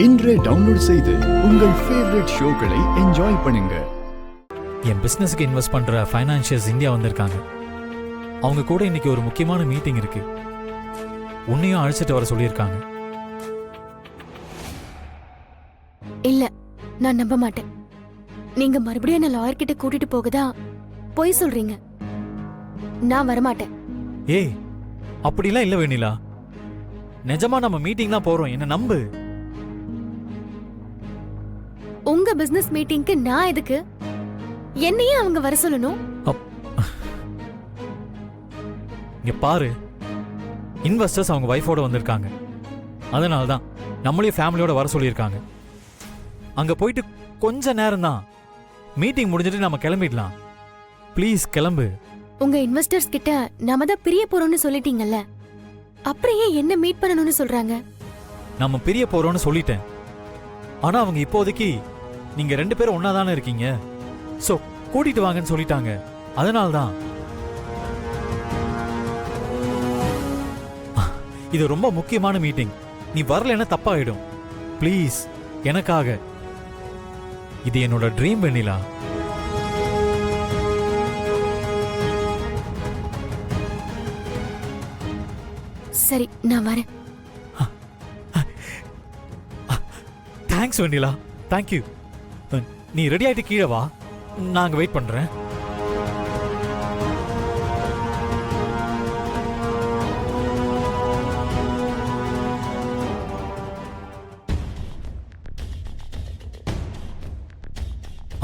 இன்றே டவுன்லோட் செய்து உங்கள் ஃபேவரட் ஷோக்களை என்ஜாய் பண்ணுங்க. என் பிசினஸ்க்கு இன்வெஸ்ட் பண்ற ஃபைனான்சியர்ஸ் இந்தியா வந்திருக்காங்க. அவங்க கூட இன்னைக்கு ஒரு முக்கியமான மீட்டிங் இருக்கு. உன்னையும் அழைச்சிட்டு வர சொல்லியிருக்காங்க. இல்ல, நான் நம்ப மாட்டேன். நீங்க மறுபடியும் என்ன லாயர் கிட்ட கூட்டிட்டு போகதா பொய் சொல்றீங்க. நான் வரமாட்டேன். ஏய், அப்படிலாம் இல்ல வெண்ணிலா. நிஜமா நம்ம மீட்டிங் தான் போறோம், என்ன நம்பு. உங்க பிசினஸ் மீட்டிங்க்கு நான் எதுக்கு? என்னையே அவங்க வர சொல்லணும். இங்க பாரு, இன்வெஸ்டர்ஸ் அவங்க வைஃபோட வந்திருக்காங்க. அதனால தான் நம்மளையும் ஃபேமிலியோட வர சொல்லியிருக்காங்க. அங்க போயிட்டு கொஞ்ச நேரம் தான், மீட்டிங் முடிஞ்சிட்டு நம்ம கிளம்பிடலாம். ப்ளீஸ் கிளம்பு. உங்க இன்வெஸ்டர்ஸ் கிட்ட நாம தான் பிரிய போறோம்னு சொல்லிட்டீங்கல்ல, அப்புறம் ஏன் என்ன மீட் பண்ணணும்னு சொல்றாங்க? நம்ம பிரிய போறோம்னு சொல்லிட்டேன். ஆனா அவங்க இப்போதைக்கு நீங்க 2 பேரும் ஒன்னா தானே இருக்கீங்க, சோ கூட்டிட்டு வாங்கன்னு சொல்லிட்டாங்க. அதனால தான் இது ரொம்ப முக்கியமான மீட்டிங். நீ வரலன்னா தப்பாயிடும். ப்ளீஸ், எனக்காக. இது என்னோட ட்ரீம் வெண்ணிலா. சரி, நான் வரேன். தேங்க்ஸ் வெண்ணிலா, தேங்க்யூ. நீ ரெடி ஆயிட்டு கீழே வா, நாங்க வெயிட் பண்றேன்.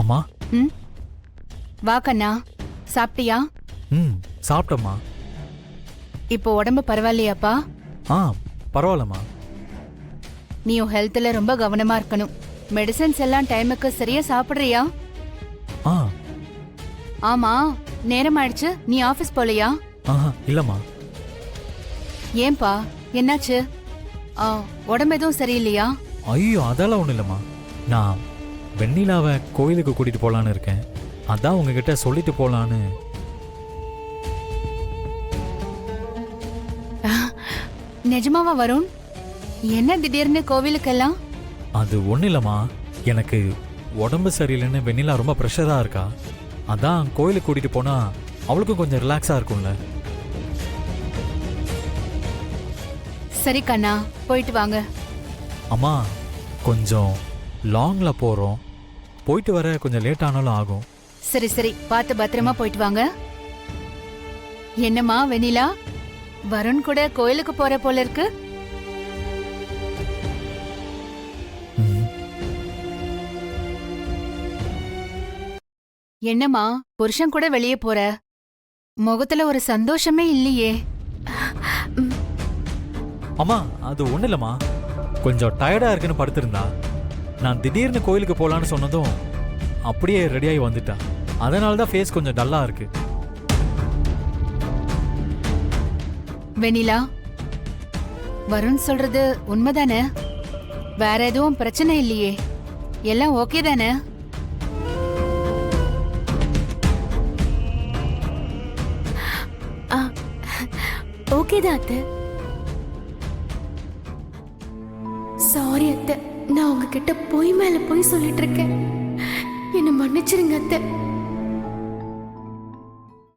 அம்மா. வா கண்ணா, சாப்பிட்டியா? சாப்பிட்டம்மா. இப்போ உடம்பு பரவாயில்லையாப்பா? பரவாயில்லம்மா. நீ உன் ஹெல்த்ல ரொம்ப கவனமா இருக்கணும். மெடிசன்ஸ் எல்லாம் டைமுக்கு சரியா சாப்பிடுறியா? ஆமா, நேரம் ஆயிடுச்சு. நீ ஆபீஸ் போலையா? இல்லம்மா. ஏன்பா, என்னாச்சு? உடம்பு எதுவும் சரியில்லையா? ஐயோ, அதெல்லாம் ஒண்ணு இல்லம்மா. நான் வெண்ணிலாவை கோயிலுக்கு கூட்டிட்டு போலான்னு இருக்கேன். அதான் உங்ககிட்ட சொல்லிட்டு போலான்னு. நிஜமாவா வருண்? என்ன திடீர்னு கோவிலுக்கெல்லாம்? அது ஒண்ணு இல்லம்மா, எனக்கு உடம்பு சரியில்லைன்னு வெண்ணிலா ரொம்ப ப்ரெஷரா இருக்கா. அதான் கோயிலுக்கு கூட்டிட்டு போனா அவளுக்கும் கொஞ்சம் ரிலாக்ஸா இருக்கும்ல. சரி கண்ணா, போயிட்டு வாங்க. அம்மா, கொஞ்சம் லாங்ல போறோம், போயிட்டு வர கொஞ்சம் லேட் ஆனாலும் ஆகும். சரி சரி, பார்த்து பத்திரமா போயிட்டு வாங்க. என்னம்மா வெண்ணிலா, வருண் கூட கோயிலுக்கு போற போல இருக்கு? என்னம்மா, புருஷன் கூட வெளியே போற? முகத்துல ஒரு சந்தோஷமே இல்லையே. அம்மா, அது ஒண்ணு இல்லம்மா, கொஞ்சம் டயர்டா இருக்குன்னு படுத்திருந்தா. நான் திடீர்னு கோயிலுக்கு போலான்னு சொன்னதும் அப்படியே ரெடியாகி வந்துட்டா. அதனாலதான் ஃபேஸ் கொஞ்சம் டல்லா இருக்கு. வெண்ணிலா, வருண் சொல்றது உண்மைதானே? வேற எதுவும் பிரச்சனை இல்லையே? எல்லாம் ஓகே தானே? ஓகே தான் அத்தை. சாரி அத்தை, நான் உங்ககிட்ட பொய் மேல பொய் சொல்லிட்டு இருக்கேன். என்ன மன்னிச்சிருங்க அத்தை.